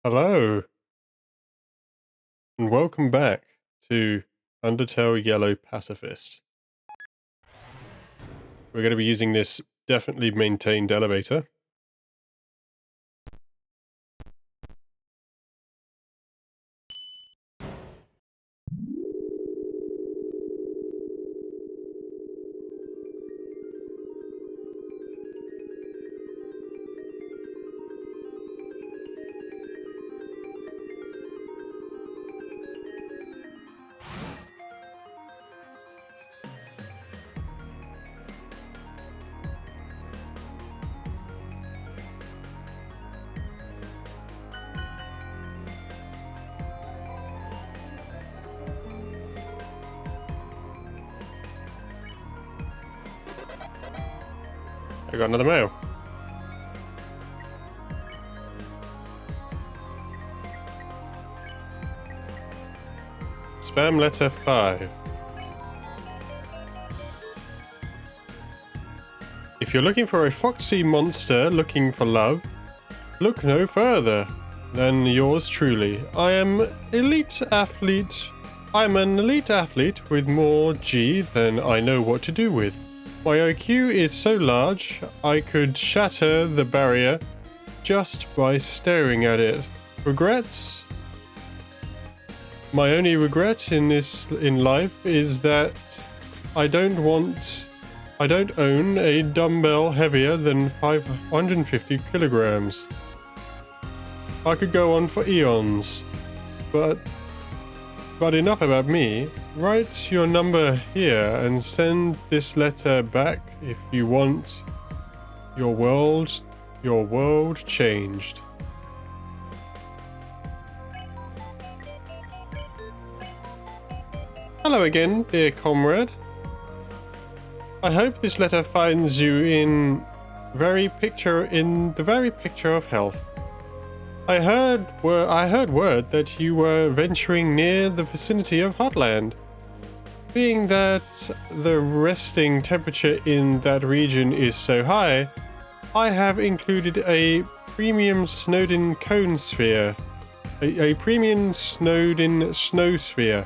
Hello, and welcome back to Undertale Yellow Pacifist. We're going to be using this definitely maintained elevator. I got another mail. Spam letter 5. If you're looking for a foxy monster looking for love, look no further than yours truly. I'm an elite athlete with more G than I know what to do with. My IQ is so large, I could shatter the barrier just by staring at it. Regrets? My only regret in life is that I don't own a dumbbell heavier than 550 kilograms. I could go on for eons, but enough about me. Write your number here and send this letter back if you want your world changed. Hello again, dear comrade. I hope this letter finds you in the very picture of health. I heard word that you were venturing near the vicinity of Hotland. Being that the resting temperature in that region is so high, I have included a premium Snowdin cone sphere. A premium Snowdin snow sphere.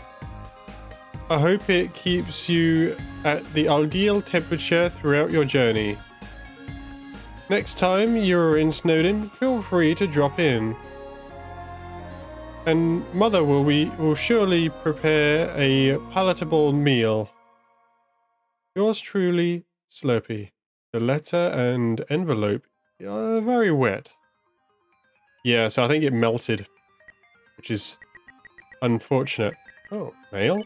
I hope it keeps you at the ideal temperature throughout your journey. Next time you're in Snowdin, feel free to drop in. And Mother will surely prepare a palatable meal. Yours truly, Slurpee. The letter and envelope are very wet. Yeah, so I think it melted, which is unfortunate. Oh, mail?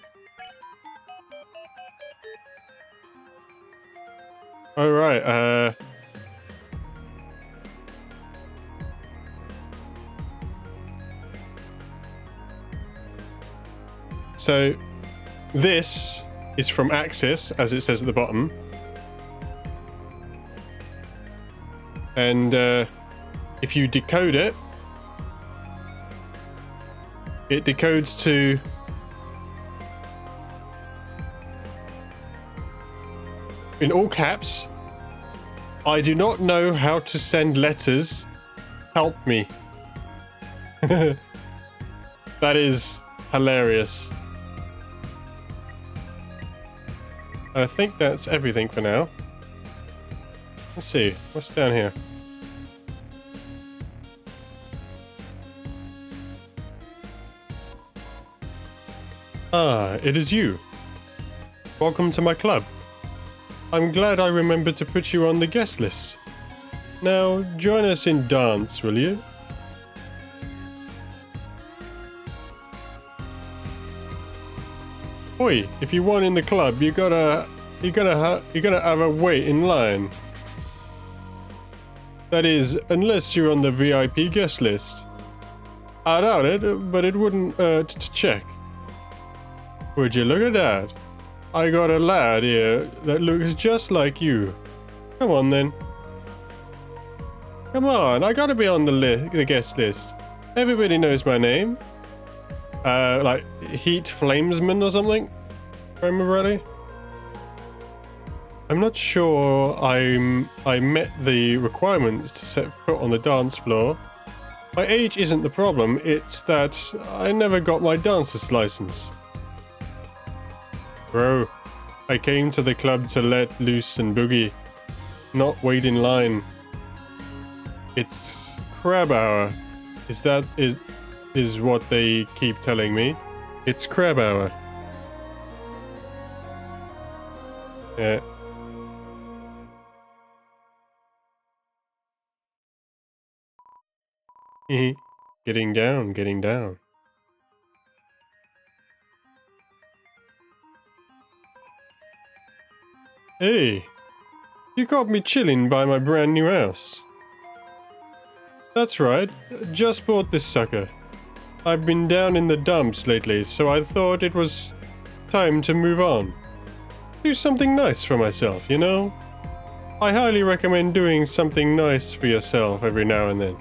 All right, so this is from Axis, as it says at the bottom. And if you decode it, it decodes to in all caps, I do not know how to send letters. Help me. That is hilarious. I think that's everything for now. Let's see, what's down here? Ah, it is you. Welcome to my club. I'm glad I remembered to put you on the guest list. Now, join us in dance, will you? Oi, if you want in the club, you're gonna have a wait in line. That is, unless you're on the VIP guest list. I doubt it, but it wouldn't hurt to check. Would you look at that? I got a lad here that looks just like you. Come on then. Come on, I gotta be on the guest list. Everybody knows my name. Like Heat Flamesman or something? Remember rightly? I'm not sure I met the requirements to set foot on the dance floor. My age isn't the problem, it's that I never got my dancer's license. Bro, I came to the club to let loose and boogie, not wait in line. It's crab hour. Is what they keep telling me. It's crab hour. Yeah. Getting down, getting down. Hey, you got me chilling by my brand new house. That's right, just bought this sucker. I've been down in the dumps lately, so I thought it was time to move on. Do something nice for myself, you know? I highly recommend doing something nice for yourself every now and then.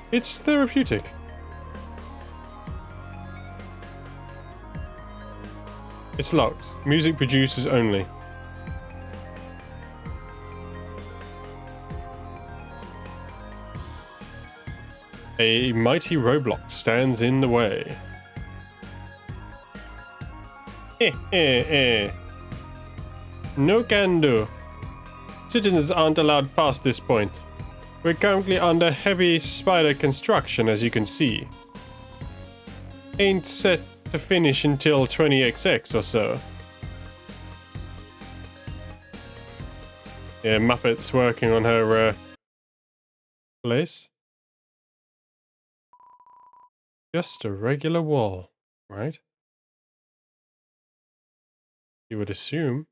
It's therapeutic. It's locked. Music producers only. A mighty roadblock stands in the way. No can do. Citizens aren't allowed past this point. We're currently under heavy spider construction, as you can see. Ain't set to finish until 20XX or so. Yeah, Muppet's working on her, place. Just a regular wall, right? You would assume.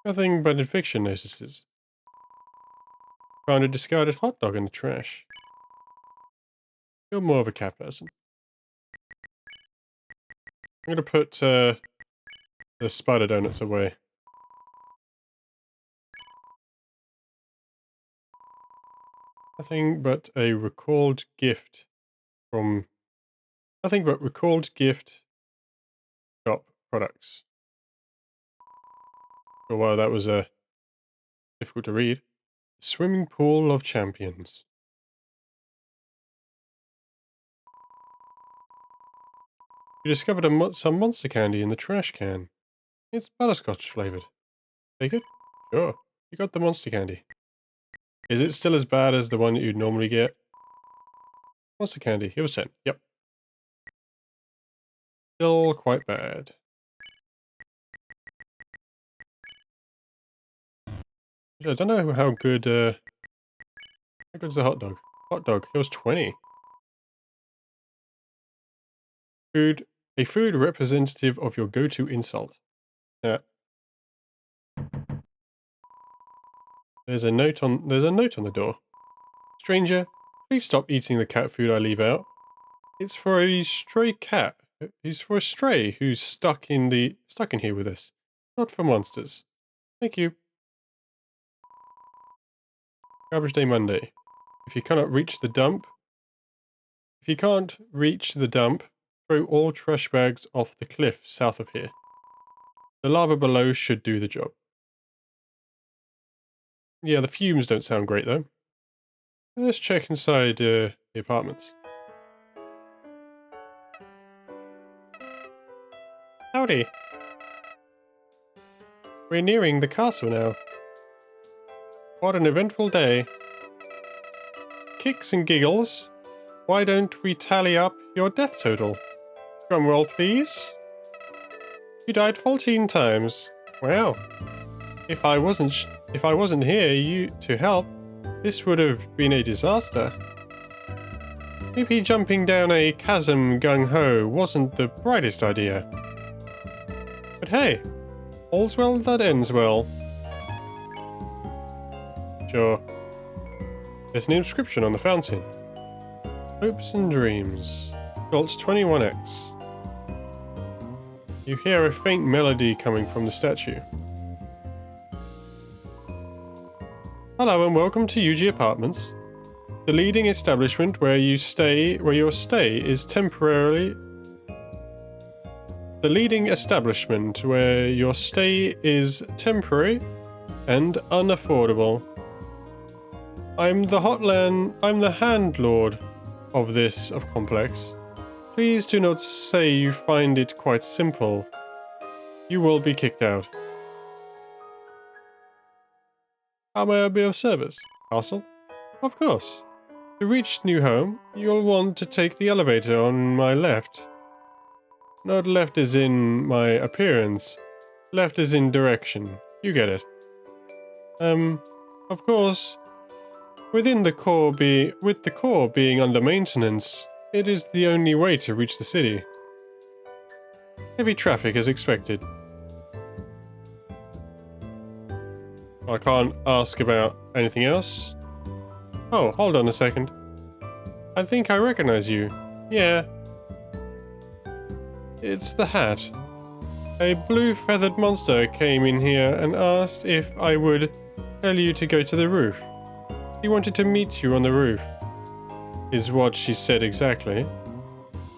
Nothing but eviction notices. Found a discarded hot dog in the trash. You're more of a cat person. I'm gonna put, the spider donuts away. Nothing but a recalled gift from... Nothing but recalled gift shop products. Oh wow, that was, difficult to read. Swimming pool of champions. You discovered some monster candy in the trash can. It's butterscotch flavored. Take it? Sure. You got the monster candy. Is it still as bad as the one you'd normally get? Monster candy. It was 10. Yep. Still quite bad. I don't know how good, how good's the hot dog? Hot dog. It was 20. Food. A food representative of your go-to insult. Yeah. There's a note on the door. Stranger, please stop eating the cat food I leave out. It's for a stray cat. It's for a stray who's stuck in here with us. Not for monsters. Thank you. Garbage Day Monday. If you can't reach the dump, throw all trash bags off the cliff south of here. The lava below should do the job. Yeah, the fumes don't sound great though. Let's check inside the apartments. Howdy. We're nearing the castle now. What an eventful day. Kicks and giggles. Why don't we tally up your death total? Drumroll, please. You died 14 times. Wow. If I wasn't here to help, this would have been a disaster. Maybe jumping down a chasm gung-ho wasn't the brightest idea. But hey, all's well that ends well. Sure. There's an inscription on the fountain. Hopes and dreams. Built 21X. You hear a faint melody coming from the statue. Hello and welcome to UG Apartments, the leading establishment where your stay is temporarily the leading establishment where your stay is temporary and unaffordable. I'm the handlord of this complex. Please do not say you find it quite simple. You will be kicked out. How may I be of service, Castle? Of course. To reach new home, you'll want to take the elevator on my left. Not left as in my appearance. Left as in direction. You get it. Of course, with the core being under maintenance, it is the only way to reach the city. Heavy traffic as expected. I can't ask about anything else. Oh, hold on a second. I think I recognize you. Yeah. It's the Hat. A blue feathered monster came in here and asked if I would tell you to go to the roof. He wanted to meet you on the roof, is what she said exactly.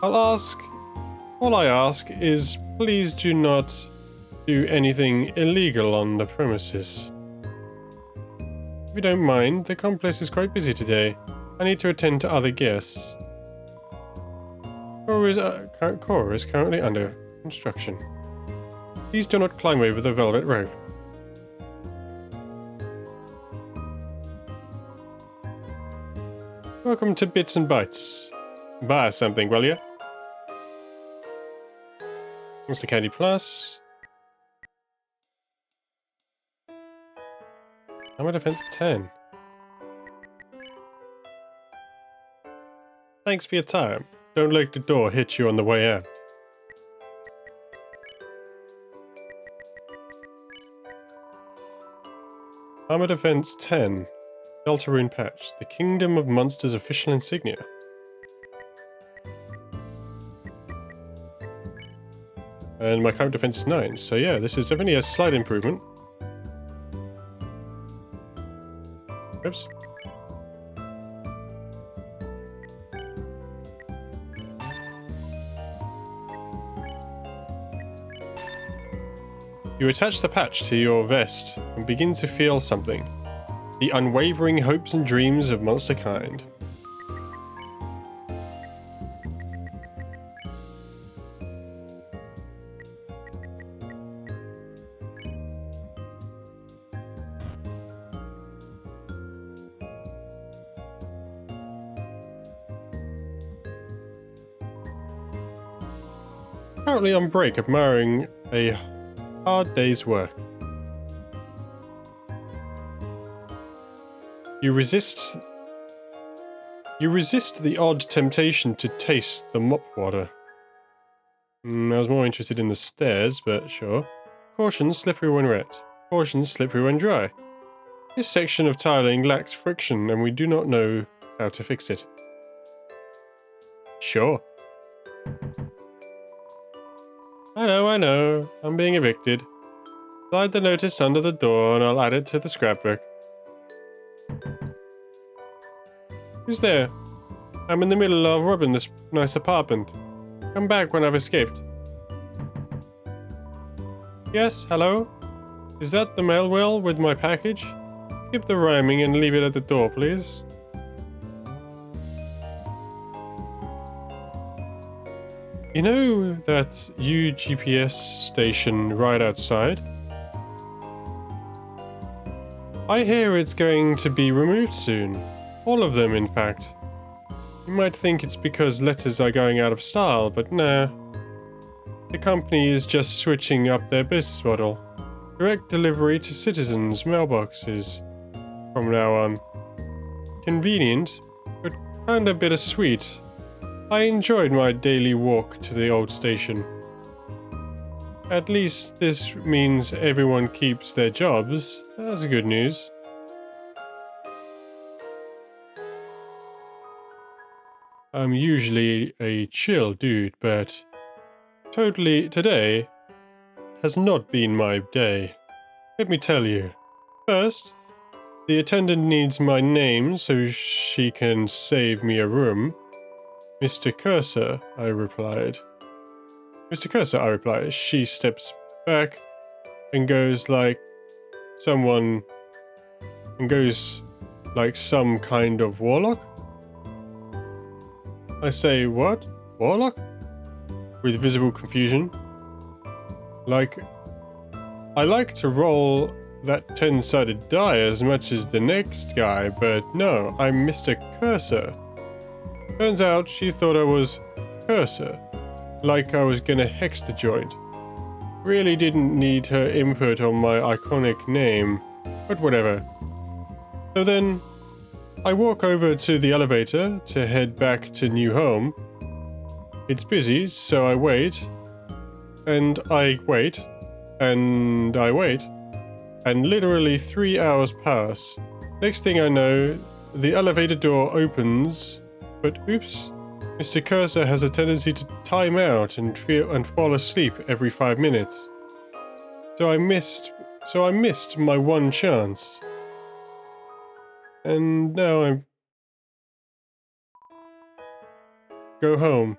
All I ask is please do not do anything illegal on the premises. If you don't mind, the complex is quite busy today. I need to attend to other guests. Core is currently under construction. Please do not climb over the velvet rope. Welcome to Bits and Bytes. Buy something, will you? Monster Candy Plus. Armor Defense 10. Thanks for your time. Don't let the door hit you on the way out. Armor Defense 10. Deltarune Patch. The Kingdom of Monsters official insignia. And my current defense is 9, so yeah, this is definitely a slight improvement. Oops. You attach the patch to your vest and begin to feel something. The unwavering hopes and dreams of monster kind. Currently on break, admiring a hard day's work. You resist the odd temptation to taste the mop water. I was more interested in the stairs, but sure. Caution, slippery when wet. Caution, slippery when dry. This section of tiling lacks friction and we do not know how to fix it. Sure. I know. I'm being evicted. Slide the notice under the door and I'll add it to the scrapbook. Who's there? I'm in the middle of robbing this nice apartment. Come back when I've escaped. Yes, hello? Is that the mail wheel with my package? Skip the rhyming and leave it at the door, please. You know that UGPS station right outside? I hear it's going to be removed soon. All of them, in fact. You might think it's because letters are going out of style, but nah. The company is just switching up their business model. Direct delivery to citizens' mailboxes from now on. Convenient, but kinda bittersweet. I enjoyed my daily walk to the old station. At least this means everyone keeps their jobs. That's good news. I'm usually a chill dude, but today has not been my day. Let me tell you. First, the attendant needs my name so she can save me a room. Mr. Cursor, I replied. Mr. Cursor, I reply. She steps back and goes like some kind of warlock. I say, what? Warlock? With visible confusion. Like, I like to roll that 10-sided die as much as the next guy, but no, I'm Mr. Cursor. Turns out she thought I was Cursor, like I was gonna hex the joint. Really didn't need her input on my iconic name, but whatever. So then, I walk over to the elevator to head back to new home. It's busy, so I wait, and I wait, and I wait, and literally 3 hours pass. Next thing I know, the elevator door opens, but oops, Mr. Cursor has a tendency to time out and fall asleep every 5 minutes. So I missed my one chance. And now I'm go home.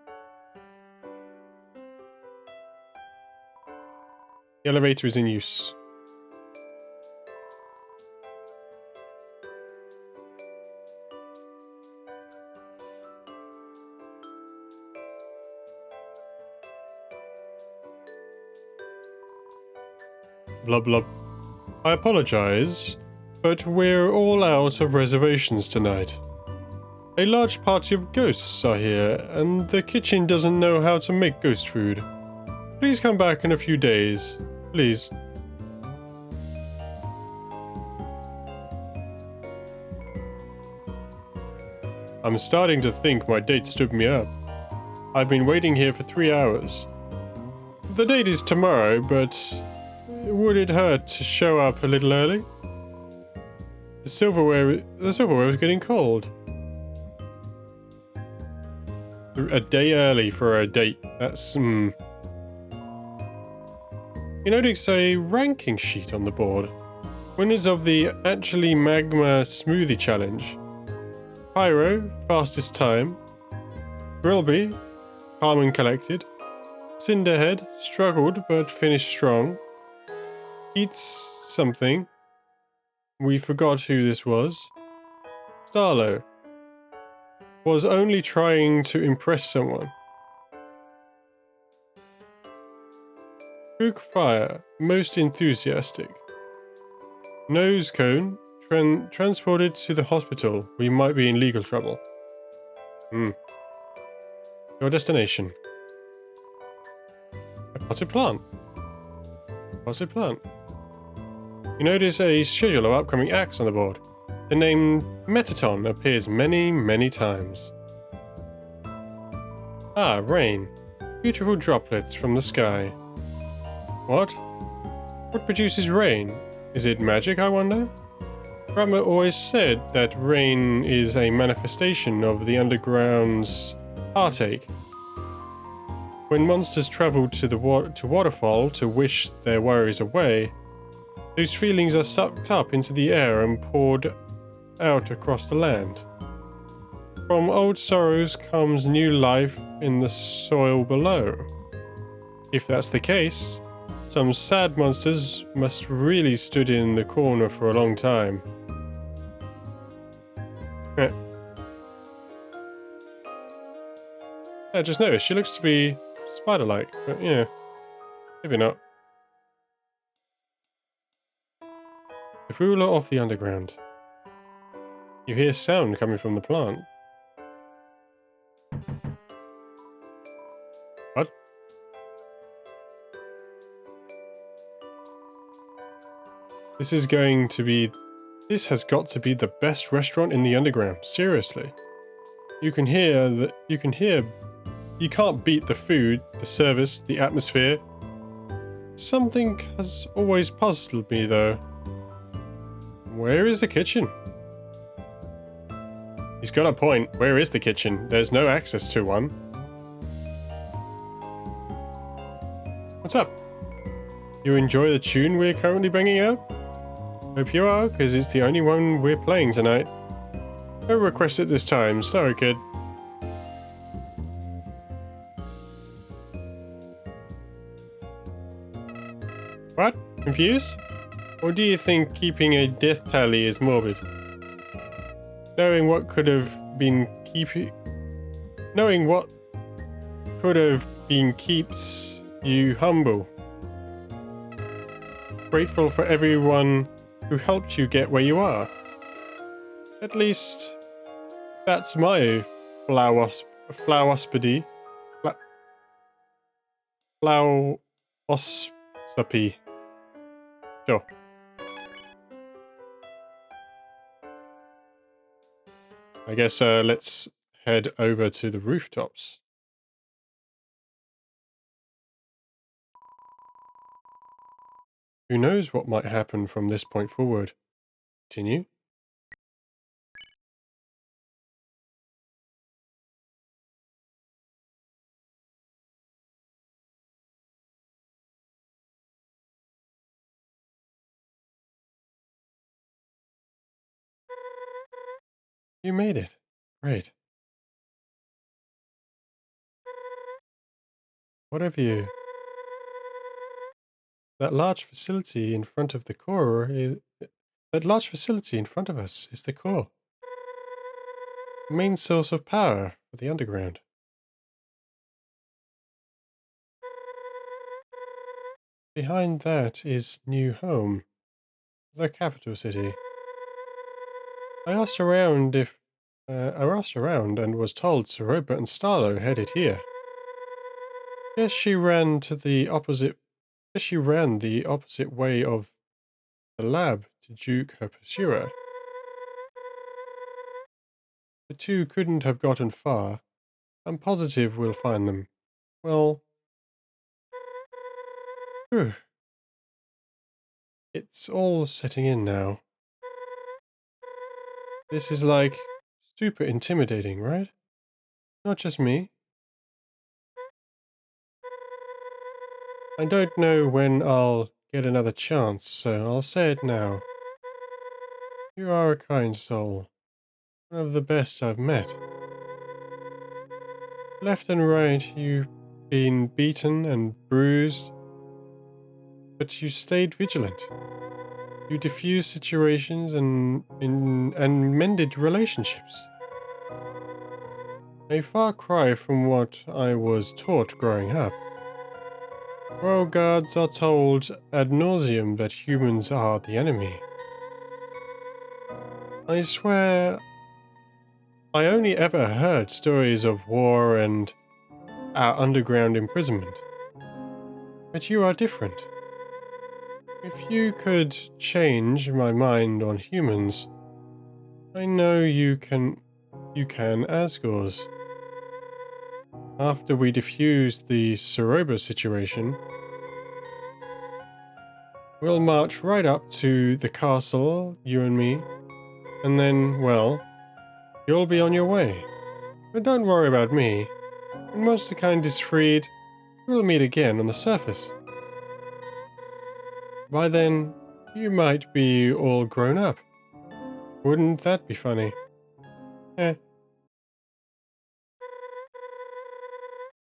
The elevator is in use. Blah blah. I apologize, but we're all out of reservations tonight. A large party of ghosts are here, and the kitchen doesn't know how to make ghost food. Please come back in a few days. Please. I'm starting to think my date stood me up. I've been waiting here for 3 hours. The date is tomorrow, but would it hurt to show up a little early? The silverware was getting cold. A day early for a date. That's You notice a ranking sheet on the board. Winners of the Actually Magma Smoothie Challenge. Pyro, fastest time. Grillby, calm and collected. Cinderhead, struggled but finished strong. Eats something. We forgot who this was. Starlo. Was only trying to impress someone. Cook Fire, most enthusiastic. Nose Cone, transported to the hospital. We might be in legal trouble. Your destination. A potted plant. Potted plant. You notice a schedule of upcoming acts on the board. The name Metaton appears many, many times. Ah, rain. Beautiful droplets from the sky. What? What produces rain? Is it magic, I wonder? Grandma always said that rain is a manifestation of the underground's heartache. When monsters travel to Waterfall to wish their worries away, those feelings are sucked up into the air and poured out across the land. From old sorrows comes new life in the soil below. If that's the case, some sad monsters must really stood in the corner for a long time. I just noticed she looks to be spider-like, but yeah, maybe not. The ruler of the underground. You hear sound coming from the plant. What? This has got to be the best restaurant in the underground. Seriously. You can't beat the food, the service, the atmosphere. Something has always puzzled me though. Where is the kitchen? He's got a point. Where is the kitchen? There's no access to one. What's up? You enjoy the tune we're currently banging out? Hope you are, because it's the only one we're playing tonight. No request at this time. Sorry, kid. Confused? Or do you think keeping a death tally is morbid? Knowing what could have been keeps you humble. Grateful for everyone who helped you get where you are. At least that's my flowosopy. Flowosopy. Sure. I guess let's head over to the rooftops. Who knows what might happen from this point forward? Continue. You made it. Great. Whatever you... That large facility in front of the core is... That large facility in front of us is the core. The main source of power for the underground. Behind that is New Home, the capital city. I asked around and was told Soroba and Starlo headed here. Guess she ran the opposite way of the lab to juke her pursuer. The two couldn't have gotten far. I'm positive we'll find them. Well... Whew. It's all setting in now. This is like super intimidating, right? Not just me. I don't know when I'll get another chance, so I'll say it now. You are a kind soul. One of the best I've met. Left and right, you've been beaten and bruised, but you stayed vigilant. You diffused situations and mended relationships. A far cry from what I was taught growing up. Royal guards are told ad nauseum that humans are the enemy. I swear, I only ever heard stories of war and our underground imprisonment. But you are different. If you could change my mind on humans, I know you can Asgores. After we defuse the Soroba situation, we'll march right up to the castle, you and me, and then, well, you'll be on your way. But don't worry about me. When Monsterkind is freed, we'll meet again on the surface. By then, you might be all grown up. Wouldn't that be funny? Eh.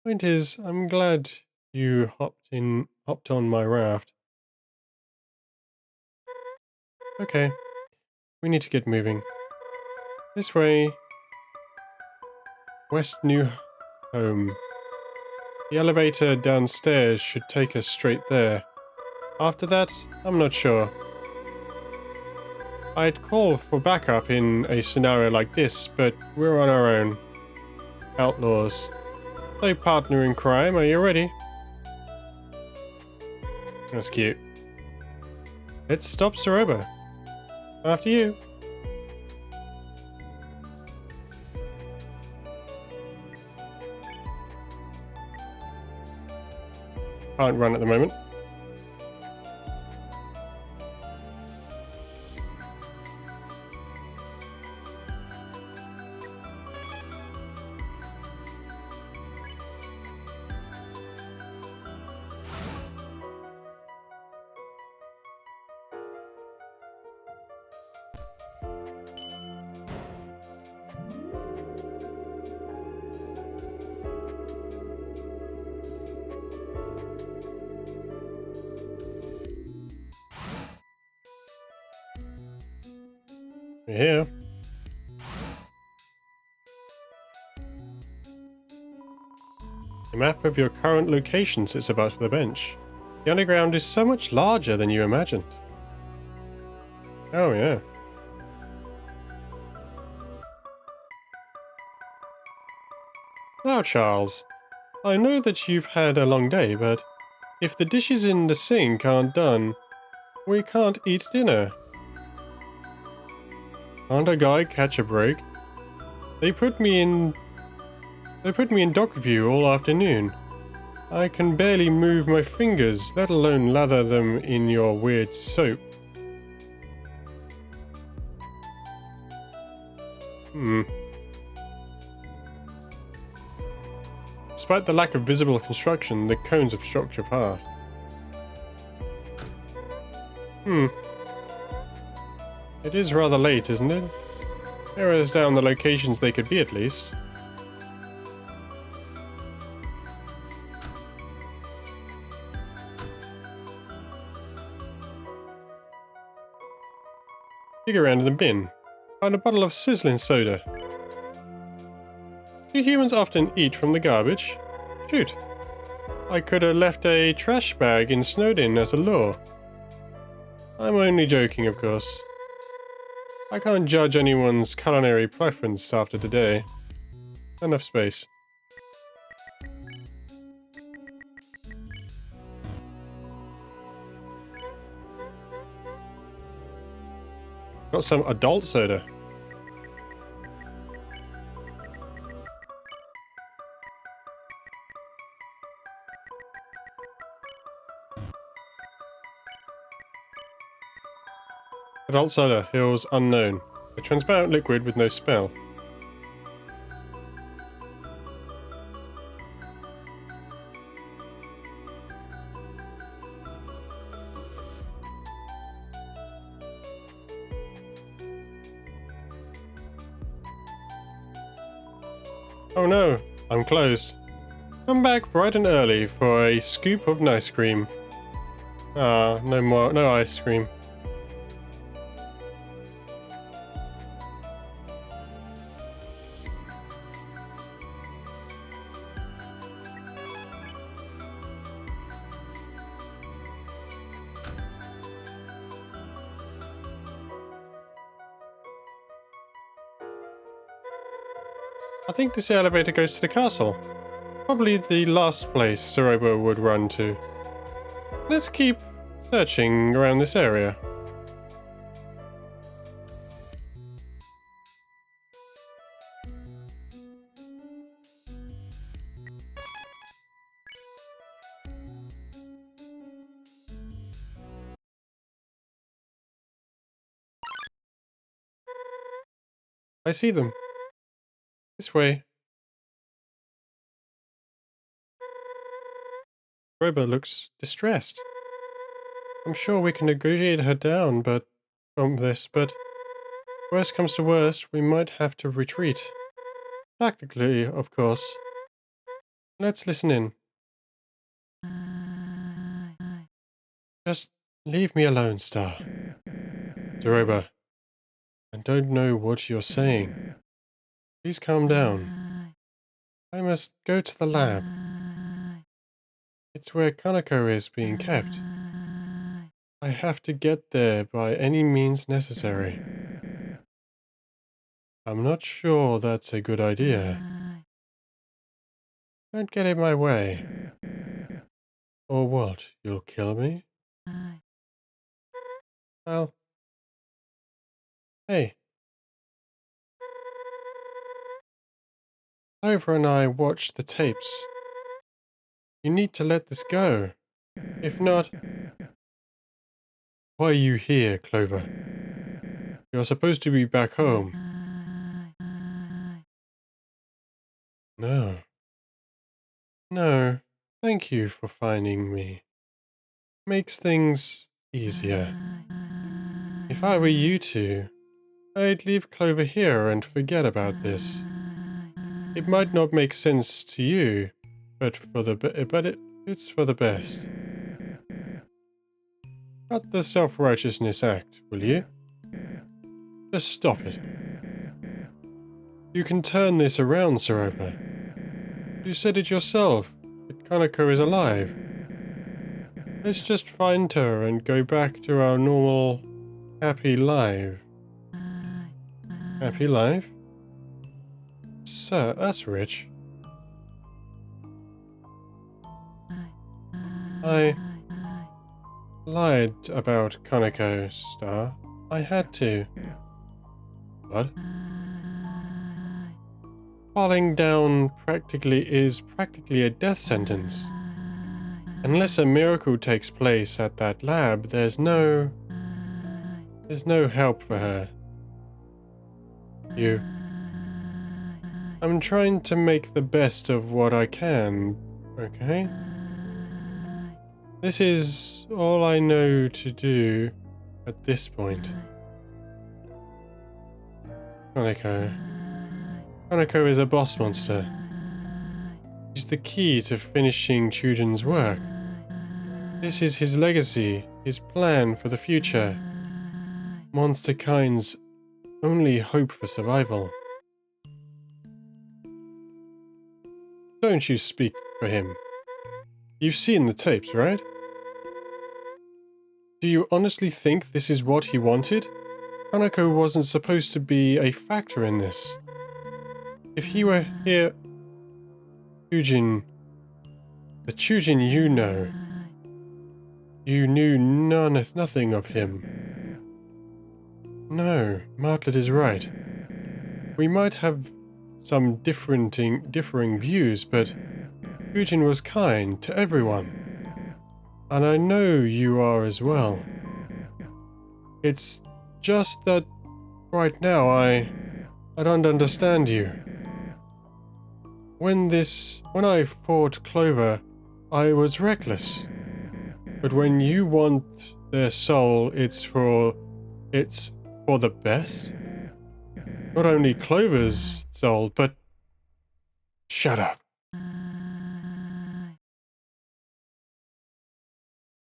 Point is, I'm glad you hopped on my raft. Okay, we need to get moving. This way. West New Home. The elevator downstairs should take us straight there. After that, I'm not sure. I'd call for backup in a scenario like this, but we're on our own. Outlaws. Play partner in crime, are you ready? That's cute. Let's stop Soroba. After you. Can't run at the moment. We're here. A map of your current location sits above the bench. The underground is so much larger than you imagined. Oh, yeah. Now, Charles, I know that you've had a long day, but if the dishes in the sink aren't done, we can't eat dinner. Can't a guy catch a break? They put me in dock view all afternoon. I can barely move my fingers, let alone lather them in your weird soap. Despite the lack of visible construction, the cones obstruct your path. It is rather late, isn't it? Arrows down the locations they could be, at least. Dig around in the bin. Found a bottle of sizzling soda. Do humans often eat from the garbage? Shoot. I could have left a trash bag in Snowdin as a lure. I'm only joking, of course. I can't judge anyone's culinary preference after today. Enough space. Got some adult soda. Adult soda, hills unknown. A transparent liquid with no smell. Oh no, I'm closed. Come back bright and early for a scoop of ice cream. Ah, no ice cream. I think this elevator goes to the castle. Probably the last place Cerobo would run to. Let's keep searching around this area. I see them. This way. Robo looks distressed. I'm sure we can negotiate her down, but worst comes to worst, we might have to retreat. Tactically, of course. Let's listen in. Just leave me alone, Star. Zeroba, I don't know what you're saying. Please calm down. I must go to the lab. It's where Kanako is being kept. I have to get there by any means necessary. I'm not sure that's a good idea. Don't get in my way. Or what, you'll kill me? Well... Hey. Clover and I watched the tapes. You need to let this go. If not... Why are you here, Clover? You're supposed to be back home. No. No. Thank you for finding me. Makes things easier. If I were you two, I'd leave Clover here and forget about this. It might not make sense to you, but it's for the best. Cut the self-righteousness act, will you? Just stop it. You can turn this around, Soropa. You said it yourself, that Kaneko is alive. Let's just find her and go back to our normal, happy life. Happy life? Sir, that's rich. I lied about Kaneko, Star. I had to. What? Falling down is practically a death sentence. Unless a miracle takes place at that lab, there's no help for her. I'm trying to make the best of what I can, okay? This is all I know to do at this point. Kaneko. Kaneko is a boss monster. He's the key to finishing Chujin's work. This is his legacy, his plan for the future. Monster kind's only hope for survival. Don't you speak for him. You've seen the tapes, right? Do you honestly think this is what he wanted? Kaneko wasn't supposed to be a factor in this. If he were here... the Chujin you know. You knew nothing of him. No, Martlet is right. We might have some differing views, but Chujin was kind to everyone. And I know you are as well. It's just that right now I don't understand you. When I fought Clover, I was reckless. But when you want their soul, it's for the best. Not only Clover's soul, but... Shut up.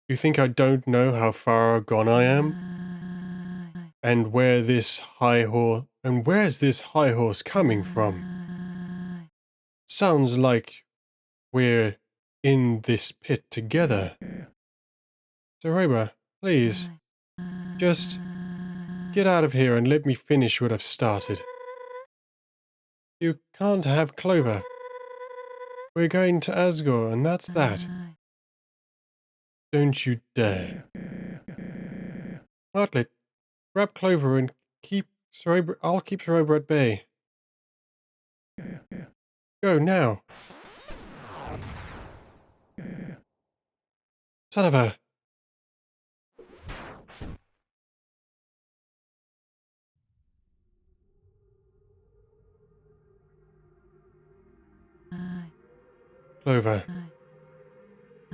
You think I don't know how far gone I am? And where's this high horse coming from? Sounds like we're in this pit together. Soroba, please, just get out of here and let me finish what I've started. You can't have Clover. We're going to Asgore, and that's that. Don't you dare. Martlet, grab Clover and I'll keep Soroba at bay. Go now. Son of a... Clover.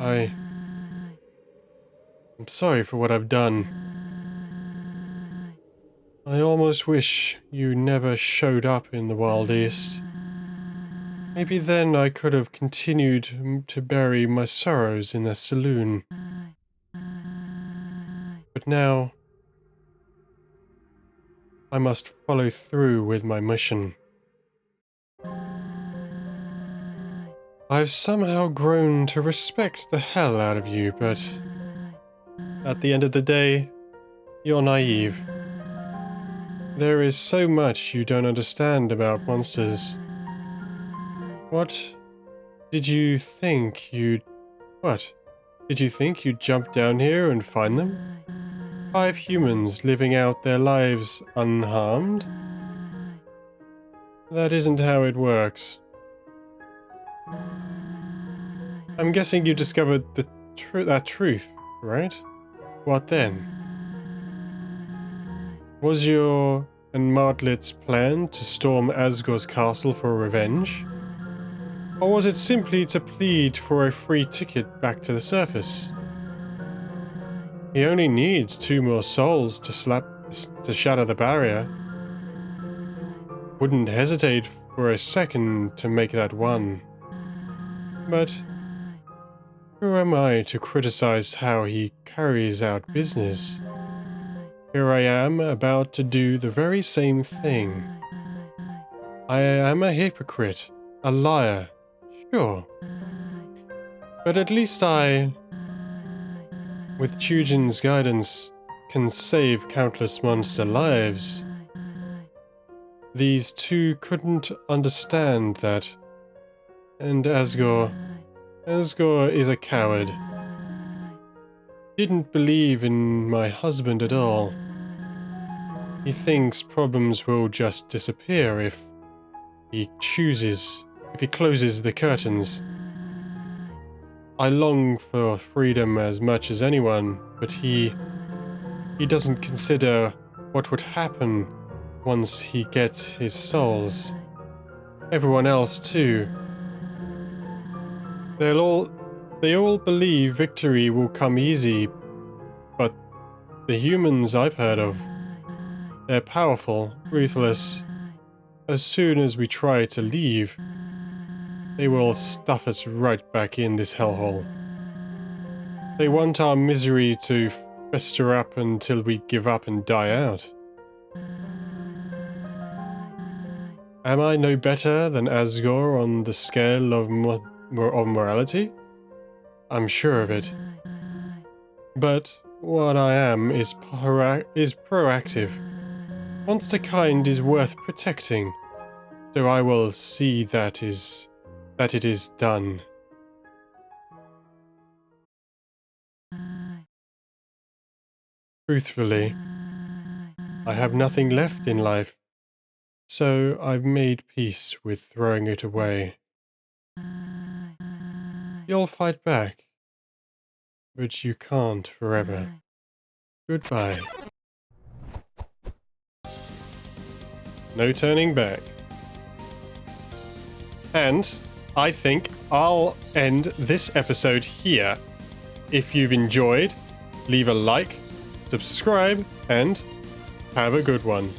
I'm sorry for what I've done. I almost wish you never showed up in the Wild East. Maybe then I could have continued to bury my sorrows in the saloon. But now, I must follow through with my mission. I've somehow grown to respect the hell out of you, but at the end of the day, you're naive. There is so much you don't understand about monsters. What did you think you'd jump down here and find them? 5 humans living out their lives unharmed? That isn't how it works. I'm guessing you discovered that truth, right? What then? Was your and Martlet's plan to storm Asgore's castle for revenge? Or was it simply to plead for a free ticket back to the surface? He only needs 2 more souls to shatter the barrier. Wouldn't hesitate for a second to make that 1. But who am I to criticize how he carries out business? Here I am about to do the very same thing. I am a hypocrite, a liar, sure. But at least I, with Chujin's guidance, can save countless monster lives. These two couldn't understand that. And Asgore is a coward. Didn't believe in my husband at all. He thinks problems will just disappear if he closes the curtains. I long for freedom as much as anyone, but he doesn't consider what would happen once he gets his souls. Everyone else too. They all believe victory will come easy, but the humans I've heard of, they're powerful, ruthless. As soon as we try to leave, they will stuff us right back in this hellhole. They want our misery to fester up until we give up and die out. Am I no better than Asgore on the scale of morality? I'm sure of it. But what I am is proactive. Monster kind is worth protecting, so I will see that it is done. Truthfully, I have nothing left in life, so I've made peace with throwing it away. You'll fight back, but you can't forever. Goodbye. No turning back. And I think I'll end this episode here. If you've enjoyed, leave a like, subscribe, and have a good one.